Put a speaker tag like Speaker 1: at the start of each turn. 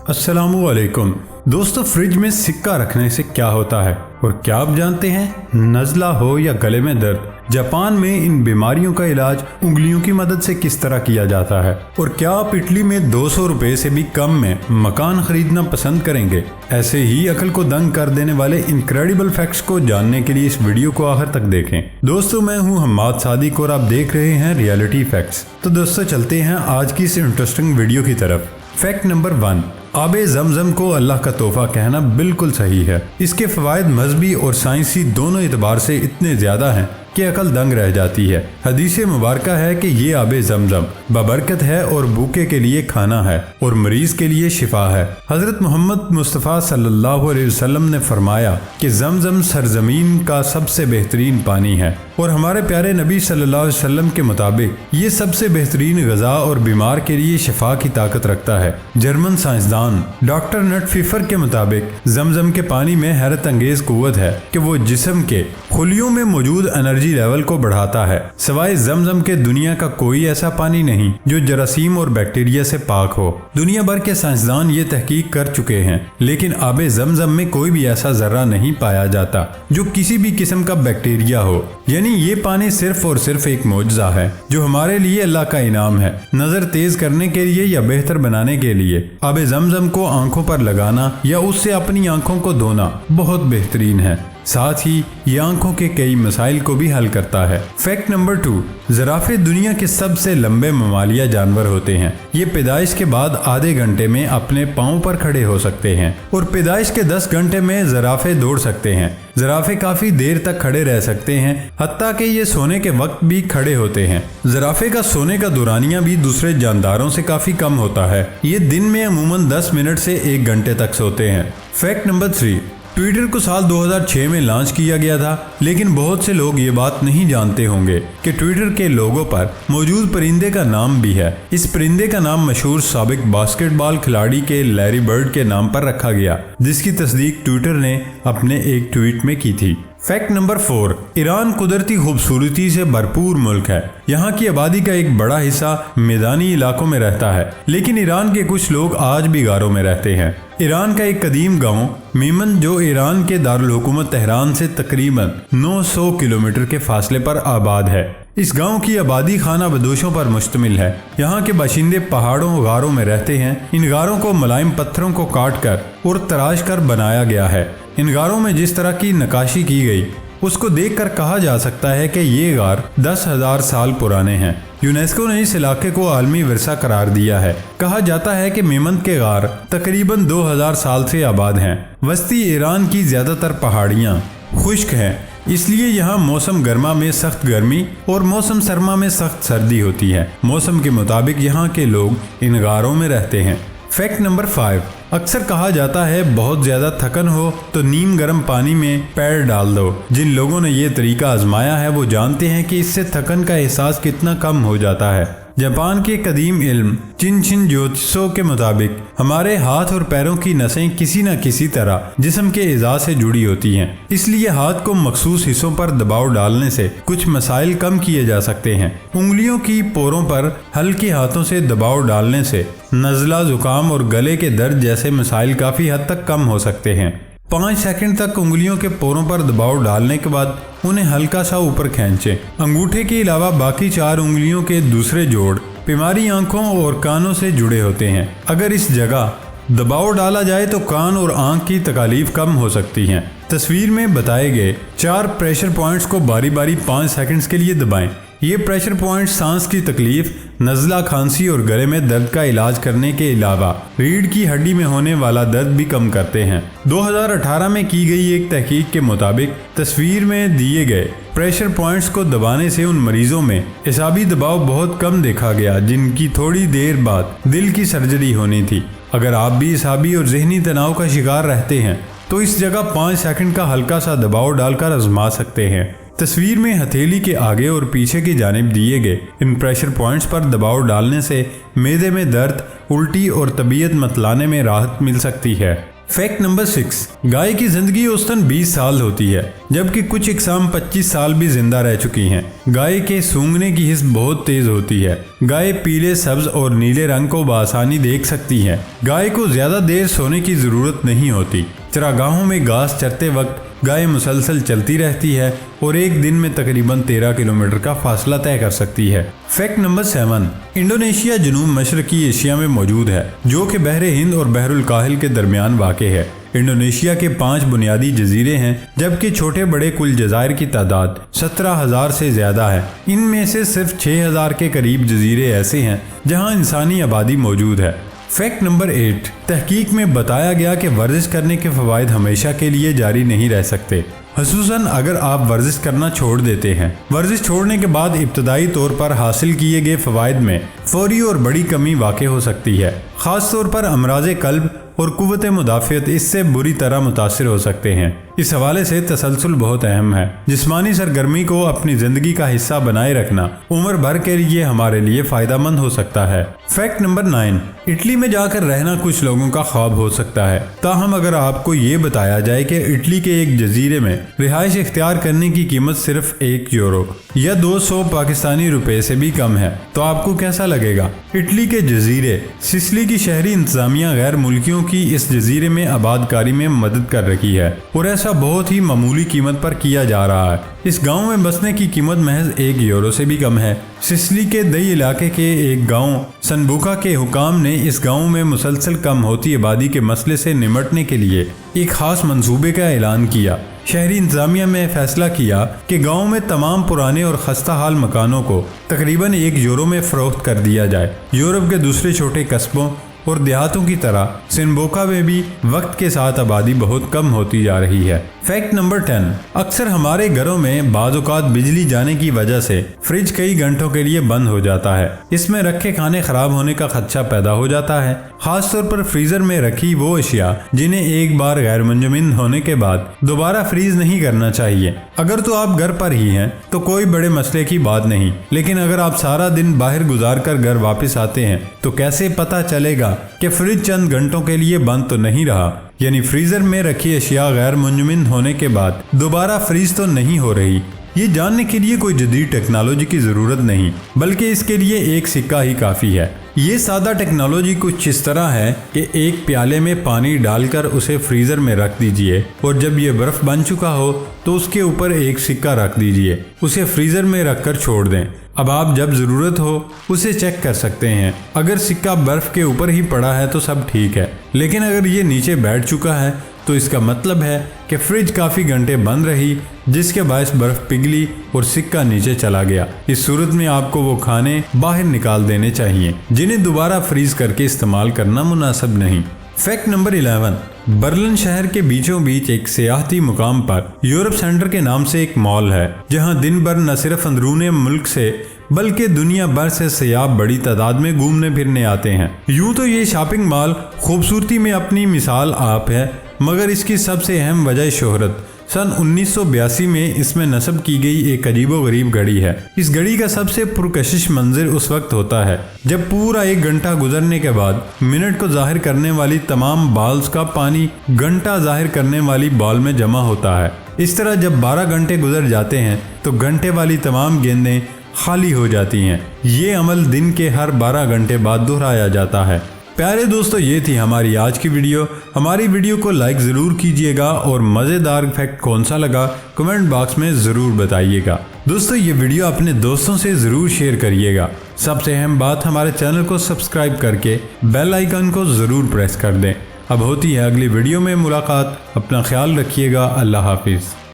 Speaker 1: अस्सलाम वालेकुम दोस्तों, फ्रिज में सिक्का रखने से क्या होता है और क्या आप जानते हैं? नज़ला हो या गले में दर्द, जापान में इन बीमारियों का इलाज उंगलियों की मदद से किस तरह किया जाता है और क्या आप इटली में 200 रुपए से भी कम में मकान खरीदना पसंद करेंगे? ऐसे ही अकल को दंग कर देने वाले इनक्रेडिबल फैक्ट्स को जानने के लिए इस वीडियो को आखिर तक देखें। दोस्तों, मैं हूं हम्माद सादिक और आप देख रहे हैं रियलिटी फैक्ट्स। तो दोस्तों, चलते हैं आज की इस इंटरेस्टिंग वीडियो की तरफ। फैक्ट नंबर 1, आबे ज़मज़म को अल्लाह का तोहफा कहना बिल्कुल सही है। इसके फ़वाइद मजहबी और साइंसी दोनों एतबार से इतने ज़्यादा हैं कि अकल दंग रह जाती है। हदीस मुबारक है कि ये आबे ज़मज़म बबरकत है और भूखे के लिए खाना है और मरीज के लिए शिफा है। हज़रत मोहम्मद मुस्तफ़ा सल्लल्लाहु अलैहि वसल्लम ने फरमाया कि ज़मज़म सरजमीन का सबसे बेहतरीन पानी है और हमारे प्यारे नबी सल्लल्लाहु अलैहि वसल्लम के मुताबिक ये सबसे बेहतरीन ग़िज़ा और बीमार के लिए शिफा की ताकत रखता है। जर्मन साइंसदान डॉक्टर नट फिफर के मुताबिक ज़मज़म के पानी में हैरत अंगेज कुव्वत है कि वो जिस्म के खुलियों में मौजूद एनर्जी लेवल को बढ़ाता है। सिवाय ज़मज़म के दुनिया का कोई ऐसा पानी नहीं जो जरासीम और बैक्टीरिया से पाक हो। दुनिया भर के साइंसदान ये तहकीक कर चुके हैं, लेकिन आबे ज़मज़म में कोई भी ऐसा जर्रा नहीं पाया जाता जो किसी भी किस्म का बैक्टीरिया हो। यानी ये पानी सिर्फ और सिर्फ एक मौजज़ा है जो हमारे लिए अल्लाह का इनाम है, नजर तेज करने के लिए या बेहतर बनाने के लिए। आबे ज़मज़म को आंखों पर लगाना या उससे अपनी आंखों को धोना बहुत बेहतरीन है। साथ ही ये आंखों के कई मसाइल को भी हल करता है। फैक्ट नंबर 2, ज़राफ़े दुनिया के सबसे लंबे ममालिया जानवर होते हैं। ये पैदाइश के बाद आधे घंटे में अपने पाँव पर खड़े हो सकते हैं और पैदाइश के 10 घंटे में ज़राफ़े दौड़ सकते हैं। ज़राफ़े काफ़ी देर तक खड़े रह सकते हैं, हत्ता कि ये सोने के वक्त भी खड़े होते हैं। ज़राफ़े का सोने का दौरानिया भी दूसरे जानदारों से काफ़ी कम होता है। ये दिन में अमूमन 10 मिनट से 1 घंटे तक सोते हैं। फैक्ट नंबर 3, ट्विटर को साल 2006 में लॉन्च किया गया था, लेकिन बहुत से लोग ये बात नहीं जानते होंगे कि ट्विटर के लोगो पर मौजूद परिंदे का नाम भी है। इस परिंदे का नाम मशहूर साबिक बास्केटबॉल खिलाड़ी के लैरी बर्ड के नाम पर रखा गया, जिसकी तस्दीक ट्विटर ने अपने एक ट्वीट में की थी। फैक्ट नंबर 4, ईरान कुदरती खूबसूरती से भरपूर मुल्क है। यहाँ की आबादी का एक बड़ा हिस्सा मैदानी इलाकों में रहता है, लेकिन ईरान के कुछ लोग आज भी गारों में रहते हैं। ईरान का एक कदीम गांव मीमन, जो ईरान के दारुल हुकूमत तेहरान से तकरीबन 900 किलोमीटर के फासले पर आबाद है। इस गांव की आबादी खाना बदोशों पर मुश्तमिल है। यहाँ के बाशिंदे पहाड़ों गारों में रहते हैं। इन गारों को मुलायम पत्थरों को काट कर और तराश कर बनाया गया है। इन गारों में जिस तरह की नक्काशी की गई उसको देखकर कहा जा सकता है कि ये गार 10,000 साल पुराने हैं। यूनेस्को ने इस इलाके को आलमी विरसा करार दिया है। कहा जाता है कि मेमंत के गार तकरीबन 2000 साल से आबाद हैं। वस्ती ईरान की ज्यादातर पहाड़ियाँ खुश्क हैं, इसलिए यहाँ मौसम गर्मा में सख्त गर्मी और मौसम सरमा में सख्त सर्दी होती है। मौसम के मुताबिक यहाँ के लोग इन गारों में रहते हैं। फैक्ट नंबर 5, अक्सर कहा जाता है बहुत ज्यादा थकन हो तो नीम गर्म पानी में पैर डाल दो। जिन लोगों ने ये तरीका आजमाया है वो जानते हैं कि इससे थकन का एहसास कितना कम हो जाता है। जापान के कदीम इल्म चिनशिन ज्योतिषों के मुताबिक हमारे हाथ और पैरों की नसें किसी न किसी तरह जिस्म के एज़ा से जुड़ी होती हैं, इसलिए हाथ को मखसूस हिस्सों पर दबाव डालने से कुछ मसाइल कम किए जा सकते हैं। उंगलियों की पोरों पर हल्के हाथों से दबाव डालने से नज़ला, जुकाम और गले के दर्द जैसे मसाइल काफ़ी हद तक कम हो सकते हैं। 5 सेकंड तक उंगलियों के पोरों पर दबाव डालने के बाद उन्हें हल्का सा ऊपर खींचें। अंगूठे के अलावा बाकी 4 उंगलियों के दूसरे जोड़ बीमारी आंखों और कानों से जुड़े होते हैं। अगर इस जगह दबाव डाला जाए तो कान और आंख की तकलीफ कम हो सकती हैं। तस्वीर में बताए गए 4 प्रेशर पॉइंट्स को बारी बारी 5 सेकंड्स के लिए दबाएं। ये प्रेशर पॉइंट सांस की तकलीफ, नज़ला, खांसी और गले में दर्द का इलाज करने के अलावा रीढ़ की हड्डी में होने वाला दर्द भी कम करते हैं। 2018 में की गई एक तहकीक के मुताबिक तस्वीर में दिए गए प्रेशर पॉइंट्स को दबाने से उन मरीजों में एसाबी दबाव बहुत कम देखा गया जिनकी थोड़ी देर बाद दिल की सर्जरी होनी थी। अगर आप भी एसाबी और जहनी तनाव का शिकार रहते हैं तो इस जगह 5 सेकंड का हल्का सा दबाव डालकर आजमा सकते हैं। तस्वीर में हथेली के आगे और पीछे की जानिब दिए गए इन प्रेशर पॉइंट्स पर दबाव डालने से मैदे में दर्द, उल्टी और तबीयत मतलाने में राहत मिल सकती है। फैक्ट नंबर 6, गाय की जिंदगी औसतन 20 साल होती है, जबकि कुछ इकसाम 25 साल भी जिंदा रह चुकी हैं। गाय के सूंघने की हिस्स बहुत तेज होती है। गाय पीले, सब्ज और नीले रंग को बआसानी देख सकती है। गाय को ज्यादा देर सोने की जरूरत नहीं होती। चरागाहों में घास चरते वक्त गाय मुसलसल चलती रहती है और एक दिन में तकरीबन 13 किलोमीटर का फासला तय कर सकती है। फैक्ट नंबर 7, इंडोनेशिया जनूब मशरकी एशिया में मौजूद है, जो कि बहरे हिंद और बहरुल काहिल के दरमियान वाक़े है। इंडोनेशिया के 5 बुनियादी जजीरे हैं, जबकि छोटे बड़े कुल जज़ायर की तादाद 17,000 से ज़्यादा है। इनमें से सिर्फ 6,000 के करीब जजीरे ऐसे हैं जहां इंसानी आबादी मौजूद है। फैक्ट नंबर 8, तहकीक में बताया गया कि वर्जिश करने के फ़वाइद हमेशा के लिए जारी नहीं रह सकते, ख़ुसूसन अगर आप वर्जिश करना छोड़ देते हैं। वर्जिश छोड़ने के बाद इब्तदाई तौर पर हासिल किए गए फ़वाइद में फौरी और बड़ी कमी वाक़ हो सकती है। ख़ास तौर पर अमराज़ क़ल्ब और कुव्वत मुदाफ़ियत इससे बुरी तरह मुतासिर हो सकते हैं। इस हवाले से तसलसल बहुत अहम है। जिस्मानी सरगर्मी को अपनी ज़िंदगी का हिस्सा बनाए रखना उम्र भर के लिए हमारे लिए फ़ायदेमंद हो सकता है। फैक्ट नंबर 9, इटली में जाकर रहना कुछ लोगों का ख्वाब हो सकता है। ताहम अगर आपको ये बताया जाए कि इटली के एक जजीरे में रिहाइश इख्तियार करने की कीमत सिर्फ 1 यूरो या 200 पाकिस्तानी रुपए से भी कम है, तो आपको कैसा लगेगा? इटली के जजीरे सिसिली की शहरी इंतजामिया गैर मुल्कियों की इस जजीरे में आबादकारी में मदद कर रही है और ऐसा बहुत ही मामूली कीमत पर किया जा रहा है। इस गांव में बसने की कीमत महज 1 यूरो से भी कम है। सिसिली के दई इलाके के एक गांव सनबुका के हुकाम ने इस गांव में मुसलसल कम होती आबादी के मसले से निमटने के लिए एक खास मंसूबे का ऐलान किया। शहरी इंतजामिया ने फैसला किया कि गांव में तमाम पुराने और खस्ता हाल मकानों को तकरीबन 1 यूरो में फरोख्त कर दिया जाए। यूरोप के दूसरे छोटे कस्बों और देहातों की तरह सिनबोका में भी वक्त के साथ आबादी बहुत कम होती जा रही है। फैक्ट नंबर 10, अक्सर हमारे घरों में बाज़ औक़ात बिजली जाने की वजह से फ्रिज कई घंटों के लिए बंद हो जाता है। इसमें रखे खाने खराब होने का खदशा पैदा हो जाता है, खासतौर पर फ्रीजर में रखी वो अशिया जिन्हें एक बार गैर मुंजमद होने के बाद दोबारा फ्रीज नहीं करना चाहिए। अगर तो आप घर पर ही हैं तो कोई बड़े मसले की बात नहीं, लेकिन अगर आप सारा दिन बाहर गुजार कर घर वापस आते हैं तो कैसे पता चलेगा कि फ्रिज चंद घंटों के लिए बंद तो नहीं रहा, यानी फ्रीजर में रखी अशिया गैर मुंजमद होने के बाद दोबारा फ्रीज तो नहीं हो रही। ये जानने के लिए कोई जदीद टेक्नोलॉजी की ज़रूरत नहीं, बल्कि इसके लिए एक सिक्का ही काफ़ी है। ये सादा टेक्नोलॉजी कुछ इस तरह है कि एक प्याले में पानी डालकर उसे फ्रीज़र में रख दीजिए और जब ये बर्फ़ बन चुका हो तो उसके ऊपर एक सिक्का रख दीजिए, उसे फ्रीज़र में रख कर छोड़ दें। अब आप जब ज़रूरत हो उसे चेक कर सकते हैं। अगर सिक्का बर्फ़ के ऊपर ही पड़ा है तो सब ठीक है, लेकिन अगर ये नीचे बैठ चुका है तो इसका मतलब है कि फ्रिज काफ़ी घंटे बंद रही, जिसके बायस बर्फ़ पिघली और सिक्का नीचे चला गया। इस सूरत में आपको वो खाने बाहर निकाल देने चाहिए जिन्हें दोबारा फ्रीज करके इस्तेमाल करना मुनासिब नहीं। फैक्ट नंबर 11, बर्लिन शहर के बीचों बीच एक सियाहती मुकाम पर यूरोप सेंटर के नाम से एक मॉल है, जहां दिन भर न सिर्फ अंदरूने मुल्क से बल्कि दुनिया भर से सयाह बड़ी तादाद में घूमने फिरने आते हैं। यूं तो ये शॉपिंग मॉल खूबसूरती में अपनी मिसाल आप है, मगर इसकी सबसे अहम वजह शोहरत। सन 1982 में इसमें नस्ब की गई एक अजीबोगरीब घड़ी है। इस घड़ी का सबसे पुरकशिश मंजर उस वक्त होता है जब पूरा 1 घंटा गुजरने के बाद मिनट को जाहिर करने वाली तमाम बॉल्स का पानी घंटा जाहिर करने वाली बॉल में जमा होता है। इस तरह जब 12 घंटे गुजर जाते हैं तो घंटे वाली तमाम गेंदें खाली हो जाती हैं। ये अमल दिन के हर 12 घंटे बाद दोहराया जाता है। प्यारे दोस्तों, ये थी हमारी आज की वीडियो। हमारी वीडियो को लाइक ज़रूर कीजिएगा और मज़ेदार फैक्ट कौन सा लगा कमेंट बॉक्स में ज़रूर बताइएगा। दोस्तों, ये वीडियो अपने दोस्तों से ज़रूर शेयर करिएगा। सबसे अहम बात, हमारे चैनल को सब्सक्राइब करके बेल आइकन को ज़रूर प्रेस कर दें। अब होती है अगली वीडियो में मुलाकात। अपना ख्याल रखिएगा। अल्लाह हाफिज़।